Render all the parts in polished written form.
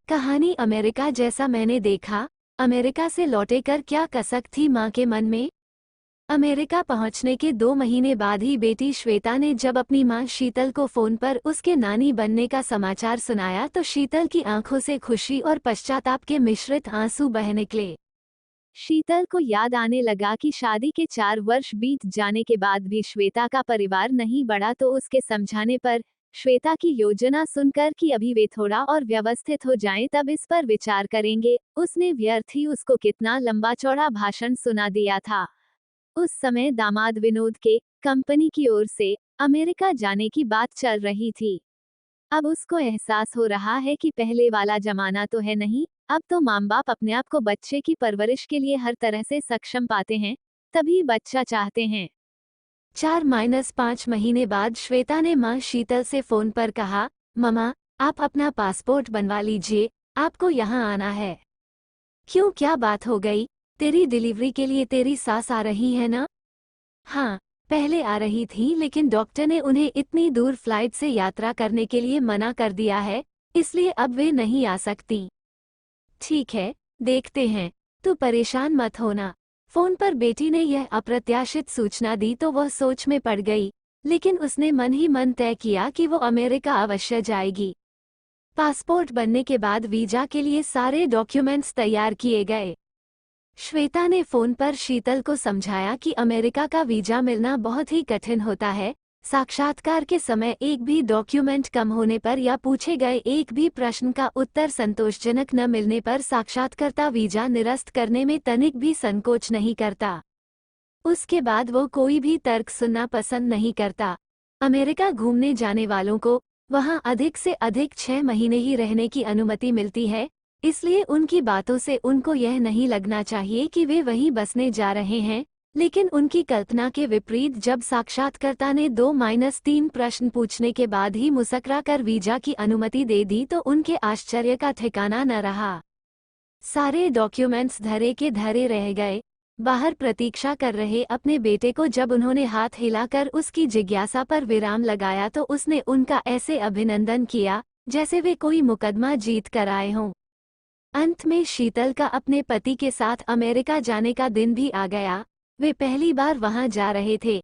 कहानी अमेरिका जैसा मैंने देखा। अमेरिका से लौटे कर क्या कसक थी माँ के मन में। अमेरिका पहुंचने के 2 महीने बाद ही बेटी श्वेता ने जब अपनी माँ शीतल को फोन पर उसके नानी बनने का समाचार सुनाया तो शीतल की आंखों से खुशी और पश्चाताप के मिश्रित आंसू बह निकले। शीतल को याद आने लगा कि शादी के 4 वर्ष बीत जाने के बाद भी श्वेता का परिवार नहीं बढ़ा, तो उसके समझाने पर श्वेता की योजना सुनकर कि अभी वे थोड़ा और व्यवस्थित हो जाएं तब इस पर विचार करेंगे, उसने व्यर्थ ही उसको कितना लंबा चौड़ा भाषण सुना दिया था। उस समय दामाद विनोद के कंपनी की ओर से अमेरिका जाने की बात चल रही थी। अब उसको एहसास हो रहा है कि पहले वाला जमाना तो है नहीं, अब तो माँ बाप अपने आप को बच्चे की परवरिश के लिए हर तरह से सक्षम पाते हैं, तभी बच्चा चाहते हैं। 4-5 महीने बाद श्वेता ने माँ शीतल से फोन पर कहा, ममा, आप अपना पासपोर्ट बनवा लीजिए, आपको यहाँ आना है। क्यों, क्या बात हो गई? तेरी डिलीवरी के लिए तेरी सास आ रही है ना? हाँ, पहले आ रही थी, लेकिन डॉक्टर ने उन्हें इतनी दूर फ्लाइट से यात्रा करने के लिए मना कर दिया है, इसलिए अब वे नहीं आ सकती। ठीक है, देखते हैं, तू परेशान मत होना। फोन पर बेटी ने यह अप्रत्याशित सूचना दी तो वह सोच में पड़ गई, लेकिन उसने मन ही मन तय किया कि वो अमेरिका अवश्य जाएगी। पासपोर्ट बनने के बाद वीजा के लिए सारे डॉक्यूमेंट्स तैयार किए गए। श्वेता ने फोन पर शीतल को समझाया कि अमेरिका का वीजा मिलना बहुत ही कठिन होता है। साक्षात्कार के समय एक भी डॉक्यूमेंट कम होने पर या पूछे गए एक भी प्रश्न का उत्तर संतोषजनक न मिलने पर साक्षात्कर्ता वीजा निरस्त करने में तनिक भी संकोच नहीं करता। उसके बाद वो कोई भी तर्क सुनना पसंद नहीं करता। अमेरिका घूमने जाने वालों को वहां अधिक से अधिक 6 महीने ही रहने की अनुमति मिलती है, इसलिए उनकी बातों से उनको यह नहीं लगना चाहिए कि वे वहीं बसने जा रहे हैं। लेकिन उनकी कल्पना के विपरीत जब साक्षात्कर्ता ने 2-3 प्रश्न पूछने के बाद ही मुस्कुरा कर वीजा की अनुमति दे दी तो उनके आश्चर्य का ठिकाना न रहा। सारे डॉक्यूमेंट्स धरे के धरे रह गए। बाहर प्रतीक्षा कर रहे अपने बेटे को जब उन्होंने हाथ हिलाकर उसकी जिज्ञासा पर विराम लगाया तो उसने उनका ऐसे अभिनंदन किया जैसे वे कोई मुकदमा जीत कर आए हों। अंत में शीतल का अपने पति के साथ अमेरिका जाने का दिन भी आ गया। वे पहली बार वहां जा रहे थे,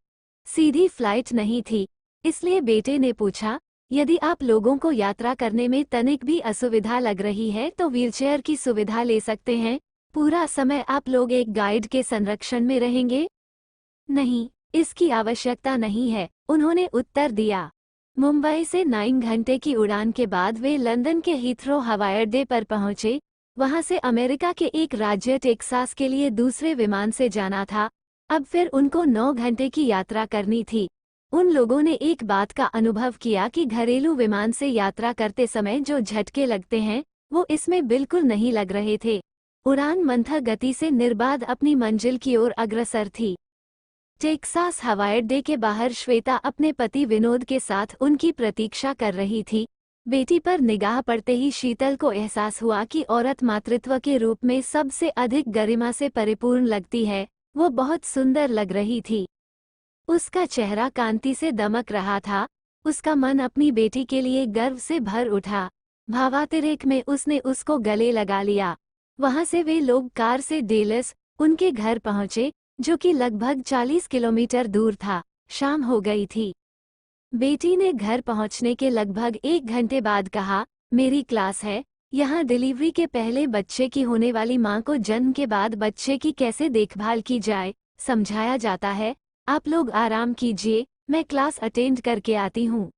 सीधी फ्लाइट नहीं थी, इसलिए बेटे ने पूछा, यदि आप लोगों को यात्रा करने में तनिक भी असुविधा लग रही है तो व्हीलचेयर की सुविधा ले सकते हैं। पूरा समय आप लोग एक गाइड के संरक्षण में रहेंगे? नहीं, इसकी आवश्यकता नहीं है, उन्होंने उत्तर दिया। मुंबई से 9 घंटे की उड़ान के बाद वे लंदन के हीथ्रो हवाई अड्डे पर पहुंचे। वहां से अमेरिका के एक राज्य टेक्सास के लिए दूसरे विमान से जाना था। अब फिर उनको 9 घंटे की यात्रा करनी थी। उन लोगों ने एक बात का अनुभव किया कि घरेलू विमान से यात्रा करते समय जो झटके लगते हैं वो इसमें बिल्कुल नहीं लग रहे थे। उड़ान मंथर गति से निर्बाध अपनी मंजिल की ओर अग्रसर थी। टेक्सास हवाई अड्डे के बाहर श्वेता अपने पति विनोद के साथ उनकी प्रतीक्षा कर रही थी। बेटी पर निगाह पड़ते ही शीतल को एहसास हुआ कि औरत मातृत्व के रूप में सबसे अधिक गरिमा से परिपूर्ण लगती है। वो बहुत सुंदर लग रही थी। उसका चेहरा कांति से दमक रहा था। उसका मन अपनी बेटी के लिए गर्व से भर उठा। भावातिरेक में उसने उसको गले लगा लिया। वहां से वे लोग कार से डेलस उनके घर पहुंचे, जो कि लगभग 40 किलोमीटर दूर था। शाम हो गई थी। बेटी ने घर पहुंचने के लगभग 1 घंटे बाद कहा, मेरी क्लास है। यहाँ डिलीवरी के पहले बच्चे की होने वाली माँ को जन्म के बाद बच्चे की कैसे देखभाल की जाए समझाया जाता है। आप लोग आराम कीजिए, मैं क्लास अटेंड करके आती हूँ।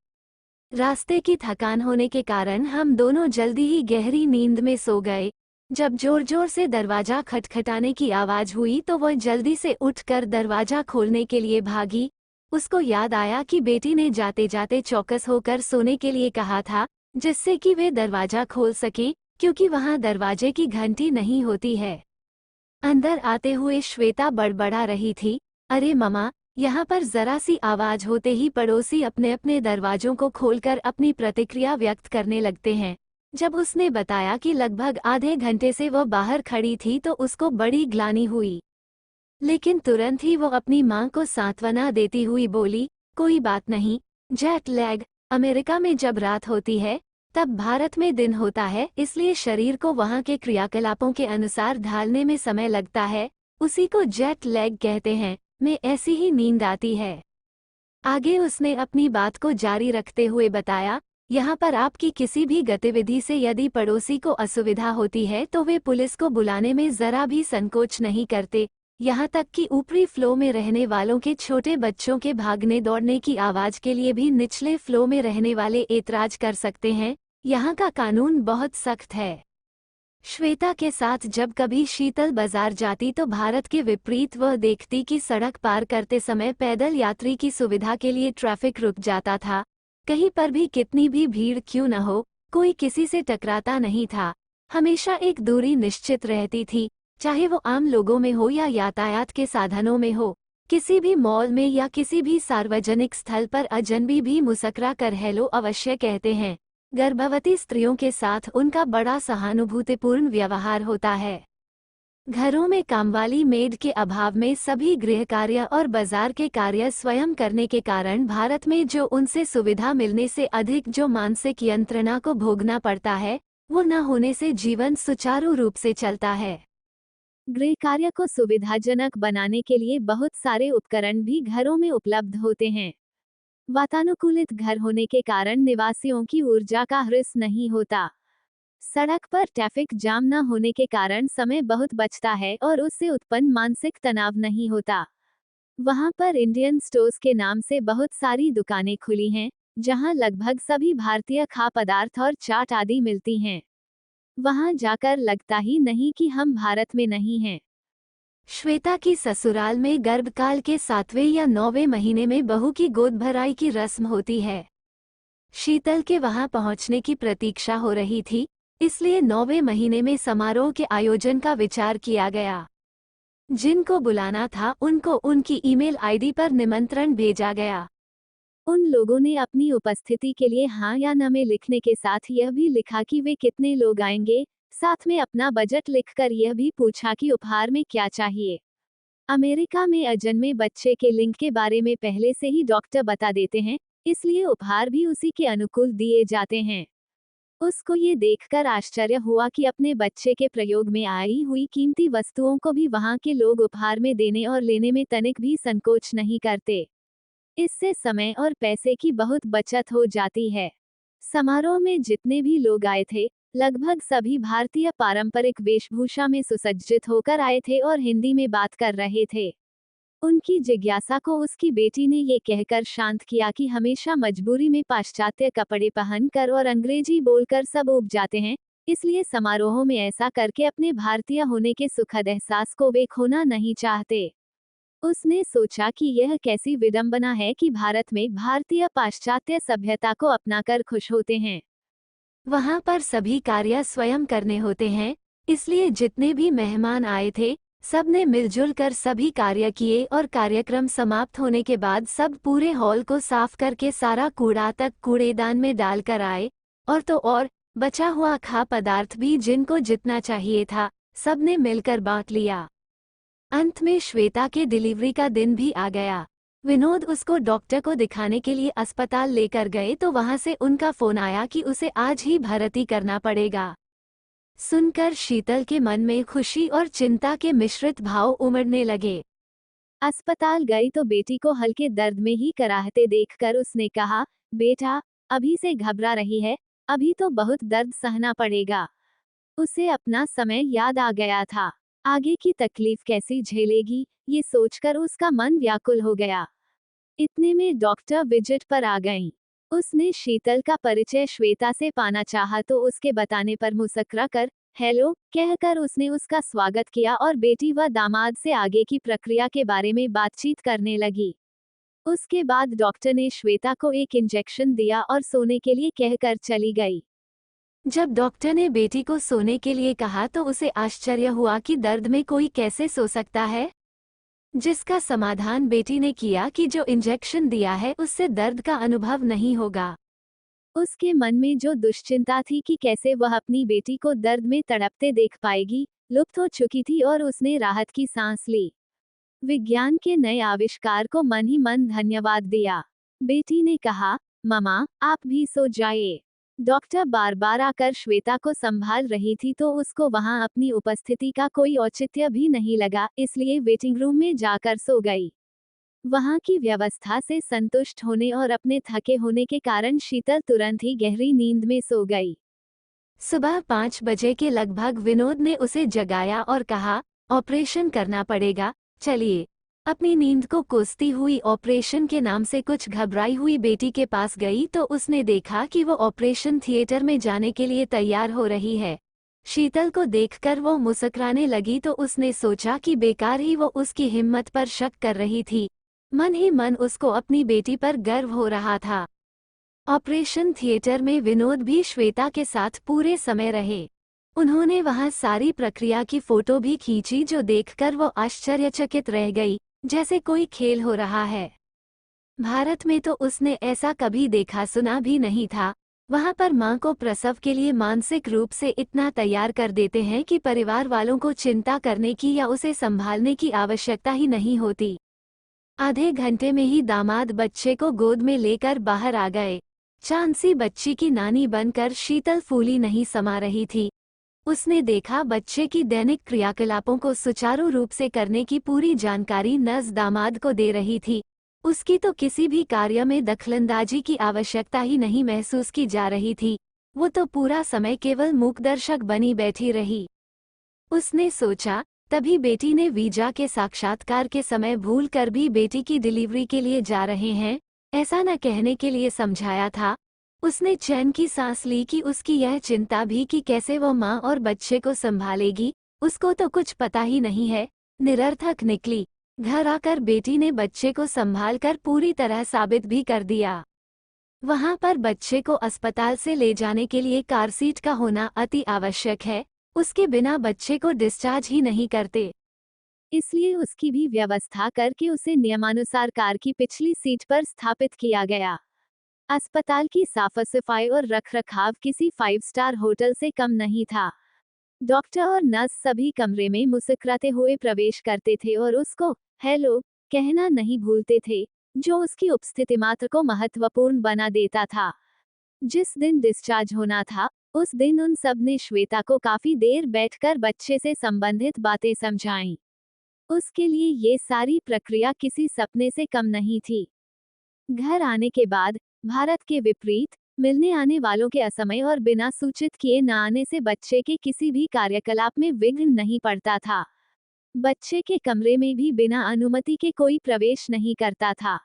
रास्ते की थकान होने के कारण हम दोनों जल्दी ही गहरी नींद में सो गए। जब जोर जोर से दरवाजा खटखटाने की आवाज हुई तो वह जल्दी से उठकर दरवाजा खोलने के लिए भागी। उसको याद आया कि बेटी ने जाते जाते चौकस होकर सोने के लिए कहा था, जिससे कि वे दरवाजा खोल सकें, क्योंकि वहां दरवाजे की घंटी नहीं होती है। अंदर आते हुए श्वेता बड़बड़ा रही थी, अरे ममा, यहाँ पर जरा सी आवाज होते ही पड़ोसी अपने अपने दरवाजों को खोलकर अपनी प्रतिक्रिया व्यक्त करने लगते हैं। जब उसने बताया कि लगभग आधे घंटे से वह बाहर खड़ी थी तो उसको बड़ी ग्लानि हुई, लेकिन तुरंत ही वो अपनी माँ को सांत्वना देती हुई बोली, कोई बात नहीं, जेट लैग, अमेरिका में जब रात होती है तब भारत में दिन होता है, इसलिए शरीर को वहाँ के क्रियाकलापों के अनुसार ढालने में समय लगता है। उसी को जेट लैग कहते हैं। में ऐसी ही नींद आती है। आगे उसने अपनी बात को जारी रखते हुए बताया, यहाँ पर आपकी किसी भी गतिविधि से यदि पड़ोसी को असुविधा होती है तो वे पुलिस को बुलाने में जरा भी संकोच नहीं करते। यहाँ तक कि ऊपरी फ्लो में रहने वालों के छोटे बच्चों के भागने दौड़ने की आवाज के लिए भी निचले फ्लो में रहने वाले एतराज कर सकते हैं। यहाँ का कानून बहुत सख्त है। श्वेता के साथ जब कभी शीतल बाजार जाती तो भारत के विपरीत वह देखती कि सड़क पार करते समय पैदल यात्री की सुविधा के लिए ट्रैफिक रुक जाता था। कहीं पर भी कितनी भी भीड़ क्यों न हो, कोई किसी से टकराता नहीं था। हमेशा एक दूरी निश्चित रहती थी, चाहे वो आम लोगों में हो या यातायात के साधनों में हो। किसी भी मॉल में या किसी भी सार्वजनिक स्थल पर अजनबी भी मुस्कुरा कर हेलो अवश्य कहते हैं। गर्भवती स्त्रियों के साथ उनका बड़ा सहानुभूतिपूर्ण व्यवहार होता है। घरों में कामवाली मेड के अभाव में सभी गृह कार्य और बाजार के कार्य स्वयं करने के कारण भारत में जो उनसे सुविधा मिलने से अधिक जो मानसिक यंत्रणा को भोगना पड़ता है, वो न होने से जीवन सुचारू रूप से चलता है। गृह कार्य को सुविधाजनक बनाने के लिए बहुत सारे उपकरण भी घरों में उपलब्ध होते हैं। वातानुकूलित घर होने के कारण निवासियों की ऊर्जा का ह्रास नहीं होता। सड़क पर ट्रैफिक जाम न होने के कारण समय बहुत बचता है और उससे उत्पन्न मानसिक तनाव नहीं होता। वहां पर इंडियन स्टोर्स के नाम से बहुत सारी दुकानें खुली हैं, जहां लगभग सभी भारतीय खाद्य पदार्थ और चाट आदि मिलती हैं। वहां जाकर लगता ही नहीं कि हम भारत में नहीं हैं। श्वेता की ससुराल में गर्भकाल के 7वें या 9वें महीने में बहू की गोद भराई की रस्म होती है। शीतल के वहां पहुंचने की प्रतीक्षा हो रही थी, इसलिए 9वें महीने में समारोह के आयोजन का विचार किया गया। जिनको बुलाना था उनको उनकी ईमेल आईडी पर निमंत्रण भेजा गया। उन लोगों ने अपनी उपस्थिति के लिए हाँ या न में लिखने के साथ यह भी लिखा कि वे कितने लोग आएंगे, साथ में अपना बजट लिखकर यह भी पूछा कि उपहार में क्या चाहिए। अमेरिका में अजन्मे बच्चे के लिंग के बारे में पहले से ही डॉक्टर बता देते हैं, इसलिए उपहार भी उसी के अनुकूल दिए जाते हैं। उसको ये देखकर आश्चर्य हुआ कि अपने बच्चे के प्रयोग में आई हुई कीमती वस्तुओं को भी वहां के लोग उपहार में देने और लेने में तनिक भी संकोच नहीं करते। इससे समय और पैसे की बहुत बचत हो जाती है। समारोह में जितने भी लोग आए थे, लगभग सभी भारतीय पारंपरिक वेशभूषा में सुसज्जित होकर आए थे और हिंदी में बात कर रहे थे। उनकी जिज्ञासा को उसकी बेटी ने ये कहकर शांत किया कि हमेशा मजबूरी में पाश्चात्य कपड़े पहनकर और अंग्रेजी बोलकर सब ऊब जाते हैं, इसलिए समारोहों में ऐसा करके अपने भारतीय होने के सुखद एहसास को वे खोना नहीं चाहते। उसने सोचा कि यह कैसी विडंबना है कि भारत में भारतीय पाश्चात्य सभ्यता को अपनाकर खुश होते हैं। वहां पर सभी कार्य स्वयं करने होते हैं, इसलिए जितने भी मेहमान आए थे, सबने मिलजुल कर सभी कार्य किए और कार्यक्रम समाप्त होने के बाद सब पूरे हॉल को साफ करके सारा कूड़ा तक कूड़ेदान में डालकर आए। और तो और बचा हुआ खाद्य पदार्थ भी जिनको जितना चाहिए था, सबने मिलकर बांट लिया। अंत में श्वेता के डिलीवरी का दिन भी आ गया। विनोद उसको डॉक्टर को दिखाने के लिए अस्पताल लेकर गए तो वहां से उनका फोन आया कि उसे आज ही भर्ती करना पड़ेगा। सुनकर शीतल के मन में खुशी और चिंता के मिश्रित भाव उमड़ने लगे। अस्पताल गई तो बेटी को हल्के दर्द में ही कराहते देखकर उसने कहा, बेटा, अभी से घबरा रही है, अभी तो बहुत दर्द सहना पड़ेगा। उसे अपना समय याद आ गया था। आगे की तकलीफ कैसी झेलेगी, ये सोचकर उसका मन व्याकुल हो गया। इतने में डॉक्टर विजिट पर आ गईं। उसने शीतल का परिचय श्वेता से पाना चाहा तो उसके बताने पर मुस्कुरा कर हेलो कहकर उसने उसका स्वागत किया और बेटी व दामाद से आगे की प्रक्रिया के बारे में बातचीत करने लगी। उसके बाद डॉक्टर ने श्वेता को एक इंजेक्शन दिया और सोने के लिए कहकर चली गई। जब डॉक्टर ने बेटी को सोने के लिए कहा तो उसे आश्चर्य हुआ कि दर्द में कोई कैसे सो सकता है, जिसका समाधान बेटी ने किया कि जो इंजेक्शन दिया है उससे दर्द का अनुभव नहीं होगा। उसके मन में जो दुश्चिंता थी कि कैसे वह अपनी बेटी को दर्द में तड़पते देख पाएगी, लुप्त हो चुकी थी और उसने राहत की सांस ली। विज्ञान के नए आविष्कार को मन ही मन धन्यवाद दिया। बेटी ने कहा, ममा, आप भी सो जाइए। डॉक्टर बार बार आकर श्वेता को संभाल रही थी तो उसको वहां अपनी उपस्थिति का कोई औचित्य भी नहीं लगा, इसलिए वेटिंग रूम में जाकर सो गई। वहां की व्यवस्था से संतुष्ट होने और अपने थके होने के कारण शीतल तुरंत ही गहरी नींद में सो गई। सुबह 5 बजे के लगभग विनोद ने उसे जगाया और कहा, ऑपरेशन करना पड़ेगा, चलिए। अपनी नींद को कोसती हुई ऑपरेशन के नाम से कुछ घबराई हुई बेटी के पास गई तो उसने देखा कि वो ऑपरेशन थिएटर में जाने के लिए तैयार हो रही है। शीतल को देखकर वो मुस्कुराने लगी तो उसने सोचा कि बेकार ही वो उसकी हिम्मत पर शक कर रही थी। मन ही मन उसको अपनी बेटी पर गर्व हो रहा था। ऑपरेशन थिएटर में विनोद भी श्वेता के साथ पूरे समय रहे। उन्होंने वहां सारी प्रक्रिया की फोटो भी खींची जो देखकर वो आश्चर्यचकित रह गई, जैसे कोई खेल हो रहा है। भारत में तो उसने ऐसा कभी देखा सुना भी नहीं था। वहां पर मां को प्रसव के लिए मानसिक रूप से इतना तैयार कर देते हैं कि परिवार वालों को चिंता करने की या उसे संभालने की आवश्यकता ही नहीं होती। आधे घंटे में ही दामाद बच्चे को गोद में लेकर बाहर आ गए। चांसी बच्ची की नानी बनकर शीतल फूली नहीं समा रही थी। उसने देखा बच्चे की दैनिक क्रियाकलापों को सुचारू रूप से करने की पूरी जानकारी नर्स दामाद को दे रही थी। उसकी तो किसी भी कार्य में दखलंदाजी की आवश्यकता ही नहीं महसूस की जा रही थी। वो तो पूरा समय केवल मूकदर्शक बनी बैठी रही। उसने सोचा, तभी बेटी ने वीजा के साक्षात्कार के समय भूल कर भी बेटी की डिलीवरी के लिए जा रहे हैं, ऐसा न कहने के लिए समझाया था। उसने चैन की सांस ली कि उसकी यह चिंता भी कि कैसे वो माँ और बच्चे को संभालेगी, उसको तो कुछ पता ही नहीं है, निरर्थक निकली। घर आकर बेटी ने बच्चे को संभालकर पूरी तरह साबित भी कर दिया। वहां पर बच्चे को अस्पताल से ले जाने के लिए कार सीट का होना अति आवश्यक है, उसके बिना बच्चे को डिस्चार्ज ही नहीं करते। इसलिए उसकी भी व्यवस्था करके उसे नियमानुसार कार की पिछली सीट पर स्थापित किया गया। अस्पताल की साफ सफाई और रखरखाव किसी 5 स्टार होटल से कम नहीं था। डॉक्टर और नर्स सभी कमरे में मुस्कुराते हुए प्रवेश करते थे और उसको हेलो कहना नहीं भूलते थे, जो उसकी उपस्थिति मात्र को महत्वपूर्ण बना देता था। जिस दिन डिस्चार्ज होना था, उस दिन उन सब ने श्वेता को काफी देर बैठकर बच्चे से संबंधित बातें समझाईं। उसके लिए ये सारी प्रक्रिया किसी सपने से कम नहीं थी। घर आने के बाद भारत के विपरीत मिलने आने वालों के असमय और बिना सूचित किए न आने से बच्चे के किसी भी कार्यकलाप में विघ्न नहीं पड़ता था। बच्चे के कमरे में भी बिना अनुमति के कोई प्रवेश नहीं करता था।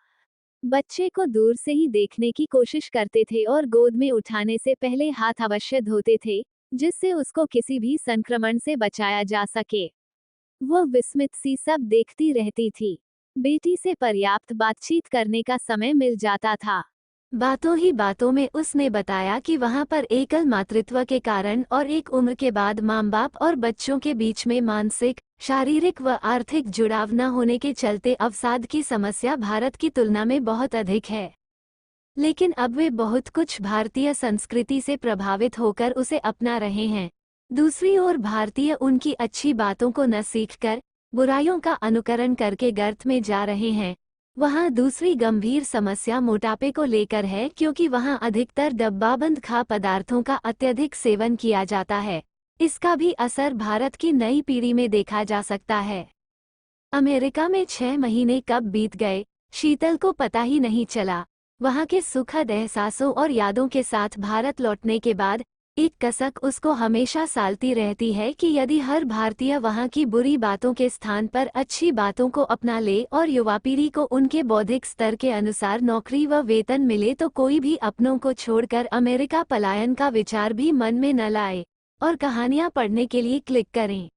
बच्चे को दूर से ही देखने की कोशिश करते थे और गोद में उठाने से पहले हाथ अवश्य धोते थे, जिससे उसको किसी भी संक्रमण से बचाया जा सके। वो विस्मित सी सब देखती रहती थी। बेटी से पर्याप्त बातचीत करने का समय मिल जाता था। बातों ही बातों में उसने बताया कि वहां पर एकल मातृत्व के कारण और एक उम्र के बाद माँ बाप और बच्चों के बीच में मानसिक, शारीरिक व आर्थिक जुड़ाव न होने के चलते अवसाद की समस्या भारत की तुलना में बहुत अधिक है। लेकिन अब वे बहुत कुछ भारतीय संस्कृति से प्रभावित होकर उसे अपना रहे हैं। दूसरी ओर भारतीय उनकी अच्छी बातों को न सीखकर बुराइयों का अनुकरण करके गर्त में जा रहे हैं। वहाँ दूसरी गंभीर समस्या मोटापे को लेकर है, क्योंकि वहाँ अधिकतर डब्बाबंद खाद्य पदार्थों का अत्यधिक सेवन किया जाता है। इसका भी असर भारत की नई पीढ़ी में देखा जा सकता है। अमेरिका में 6 महीने कब बीत गए, शीतल को पता ही नहीं चला। वहाँ के सुखद एहसासों और यादों के साथ भारत लौटने के बाद एक कसक उसको हमेशा सालती रहती है कि यदि हर भारतीय वहाँ की बुरी बातों के स्थान पर अच्छी बातों को अपना ले और युवा पीढ़ी को उनके बौद्धिक स्तर के अनुसार नौकरी व वेतन मिले तो कोई भी अपनों को छोड़कर अमेरिका पलायन का विचार भी मन में न लाए और कहानियाँ पढ़ने के लिए क्लिक करें।